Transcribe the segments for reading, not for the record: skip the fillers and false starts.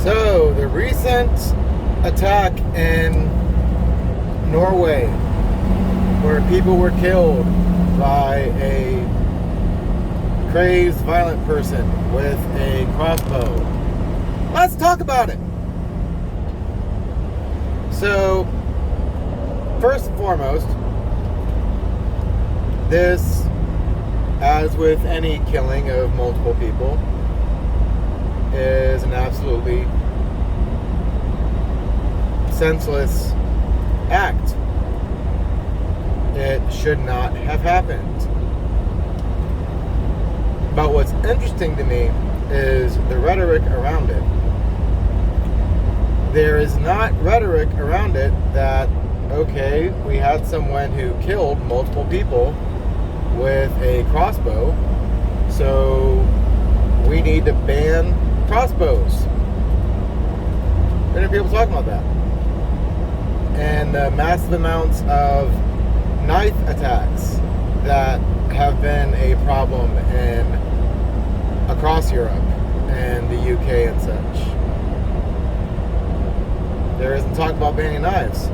So, the recent attack in Norway, where people were killed by a crazed, violent person with a crossbow. Let's talk about it. So, first and foremost, this, as with any killing of multiple people, is an absolutely senseless act. It should not have happened. But what's interesting to me is the rhetoric around it. There is not rhetoric around it that, okay, we had someone who killed multiple people with a crossbow, so we need to ban crossbows. Many people talking about that. And the massive amounts of knife attacks that have been a problem across Europe and the UK and such. There isn't talk about banning knives.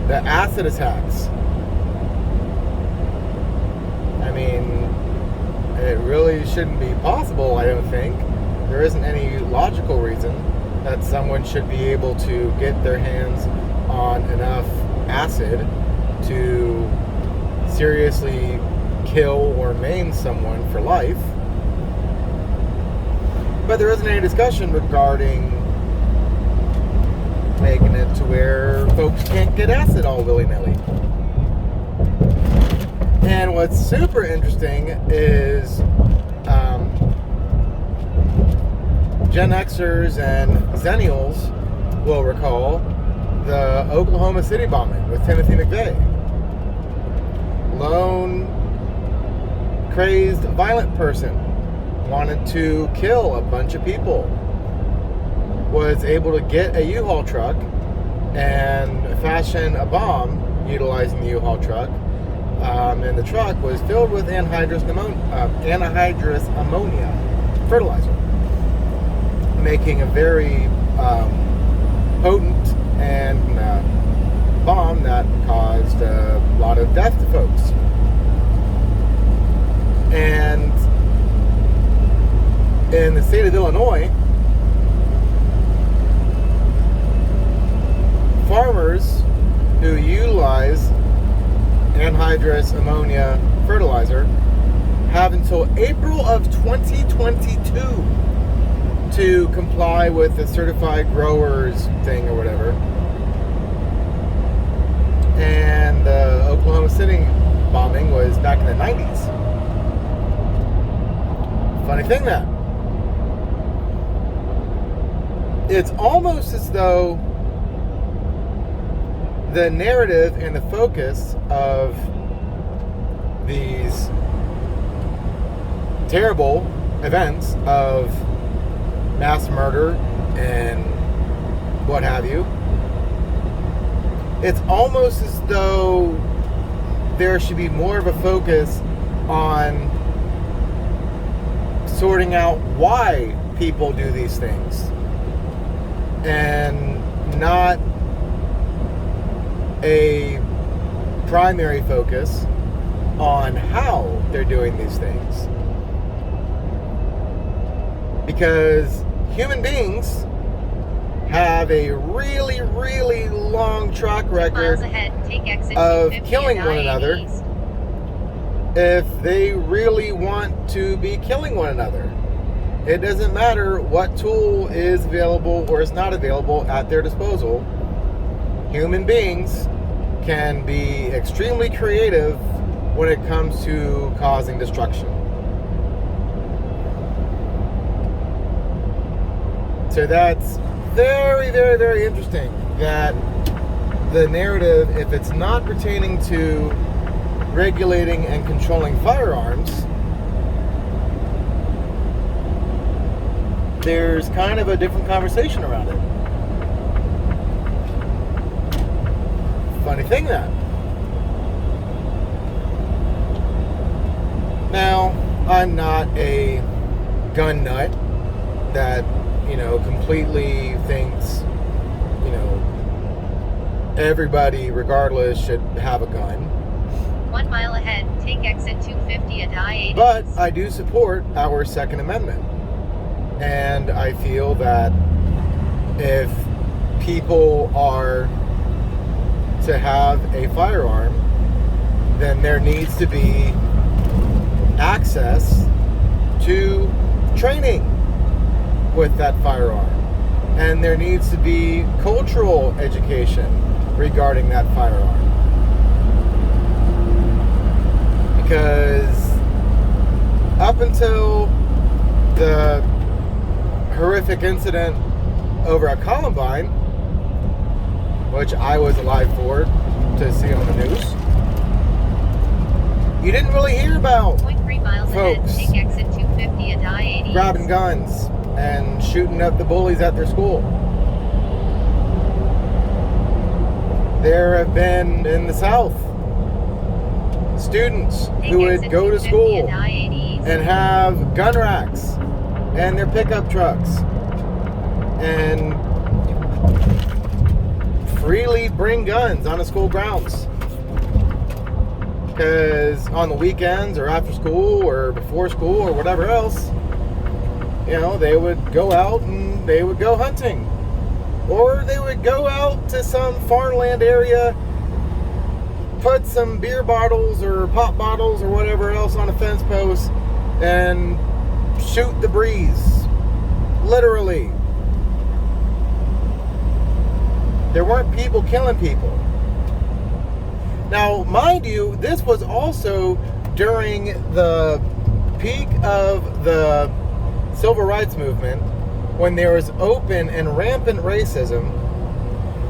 The acid attacks. I mean, it really shouldn't be possible, I don't think. There isn't any logical reason that someone should be able to get their hands on enough acid to seriously kill or maim someone for life. But there isn't any discussion regarding making it to where folks can't get acid all willy-nilly. And what's super interesting is Gen Xers and Zennials will recall the Oklahoma City bombing with Timothy McVeigh. Lone, crazed, violent person wanted to kill a bunch of people. Was able to get a U-Haul truck and fashion a bomb utilizing the U-Haul truck. And the truck was filled with anhydrous ammonia fertilizer, making a very potent and bomb that caused a lot of death to folks. And in the state of Illinois, farmers who utilize anhydrous ammonia fertilizer have until April of 2022 to comply with the certified growers thing or whatever. And the Oklahoma City bombing was back in the 90s. Funny thing that. It's almost as though the narrative and the focus of these terrible events of mass murder and what have you, it's almost as though there should be more of a focus on sorting out why people do these things and not a primary focus on how they're doing these things. Because human beings have a really, really long track record of killing one another if they really want to be killing one another. It doesn't matter what tool is available or is not available at their disposal. Human beings can be extremely creative when it comes to causing destruction. So that's very, very, very interesting that the narrative, if it's not pertaining to regulating and controlling firearms, there's kind of a different conversation around it. Funny thing that. Now, I'm not a gun nut that completely thinks, everybody, regardless, should have a gun. 1 mile ahead, take exit 250 at I-80. But I do support our Second Amendment. And I feel that if people are to have a firearm, then there needs to be access to training with that firearm. And there needs to be cultural education regarding that firearm. Because up until the horrific incident over at Columbine, which I was alive for to see on the news, you didn't really hear about 0.3 miles folks ahead, take exit 250 at I-80. grabbing guns and shooting up the bullies at their school. There have been in the South students who would go to school and have gun racks and their pickup trucks and freely bring guns on the school grounds. Because on the weekends or after school or before school or whatever else, they would go out and they would go hunting. Or they would go out to some farmland area, put some beer bottles or pop bottles or whatever else on a fence post and shoot the breeze. Literally. There weren't people killing people. Now, mind you, this was also during the peak of the civil rights movement, when there was open and rampant racism.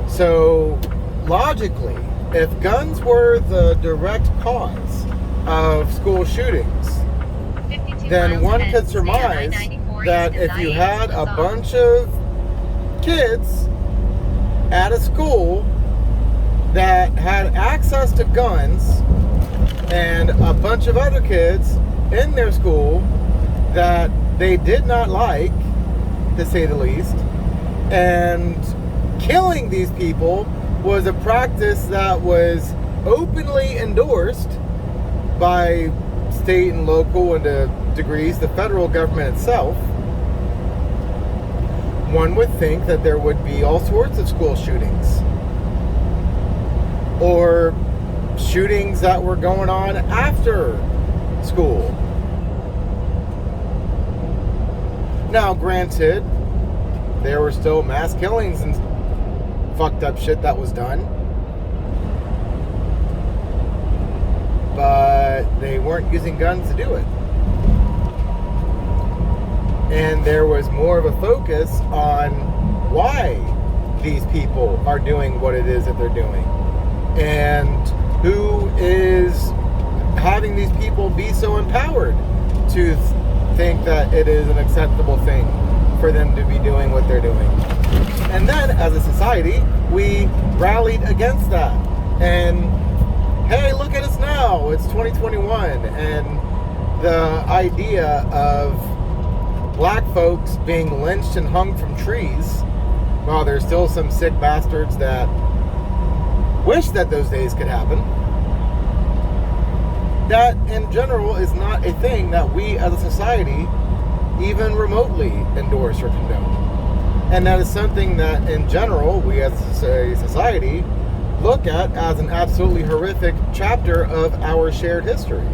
So, logically, if guns were the direct cause of school shootings, then one could surmise that if you had a bunch of kids at a school that had access to guns and a bunch of other kids in their school that they did not like, to say the least, and killing these people was a practice that was openly endorsed by state and local and to degrees the federal government itself, one would think that there would be all sorts of school shootings or shootings that were going on after school. Now, granted, there were still mass killings and fucked up shit that was done, but they weren't using guns to do it. And there was more of a focus on why these people are doing what it is that they're doing, and who is having these people be so empowered to think that it is an acceptable thing for them to be doing what they're doing. And then, as a society, we rallied against that. And hey, look at us now. It's 2021, and the idea of black folks being lynched and hung from trees, well, there's still some sick bastards that wish that those days could happen. That, in general, is not a thing that we as a society even remotely endorse or condone. And that is something that, in general, we as a society look at as an absolutely horrific chapter of our shared history.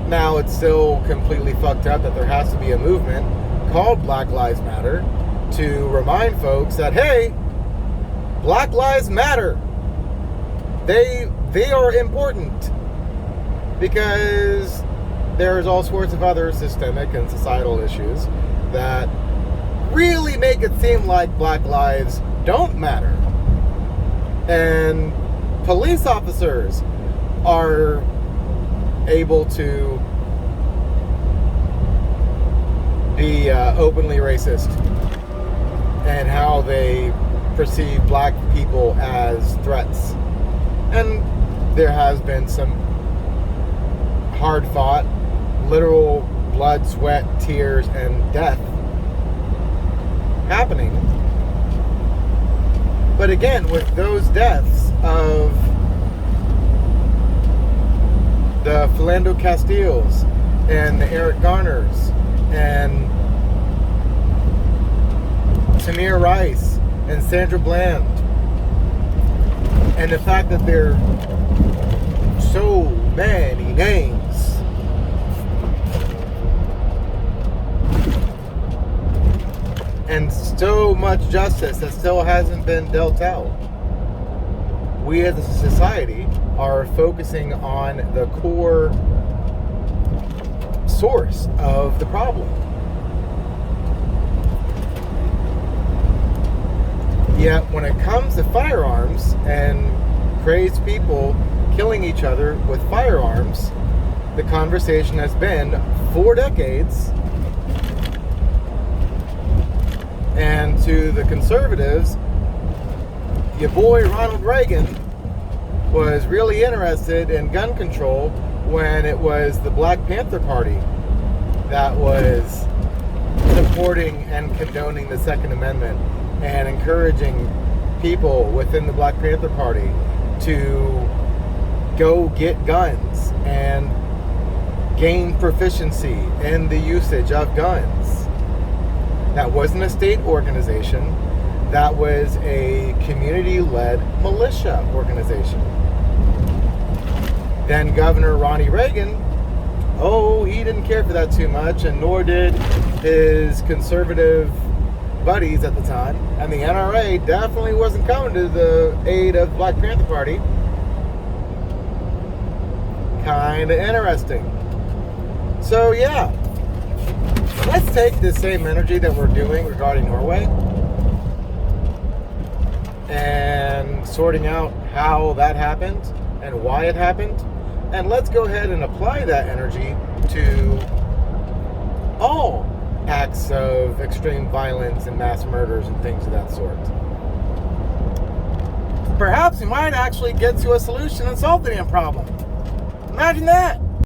Now, it's still completely fucked up that there has to be a movement called Black Lives Matter to remind folks that, hey, Black Lives Matter. They are important, because there's all sorts of other systemic and societal issues that really make it seem like black lives don't matter. And police officers are able to be openly racist, and how they perceive black people as threats. And there has been some hard-fought, literal blood, sweat, tears, and death happening. But again, with those deaths of the Philando Castiles and the Eric Garners and Tamir Rice and Sandra Bland, and the fact that there are so many names, and so much justice that still hasn't been dealt out, we as a society are focusing on the core source of the problem. Yet when it comes to firearms and crazed people killing each other with firearms, the conversation has been for decades. And to the conservatives, your boy Ronald Reagan was really interested in gun control when it was the Black Panther Party that was supporting and condoning the Second Amendment and encouraging people within the Black Panther Party to go get guns and gain proficiency in the usage of guns. That wasn't a state organization. That was a community-led militia organization. Then Governor Ronnie Reagan, he didn't care for that too much, and nor did his conservative buddies at the time. And the NRA definitely wasn't coming to the aid of the Black Panther Party. Kind of interesting. So yeah, let's take this same energy that we're doing regarding Norway and sorting out how that happened and why it happened, and let's go ahead and apply that energy to all acts of extreme violence and mass murders and things of that sort. Perhaps we might actually get to a solution and solve the damn problem. Imagine that!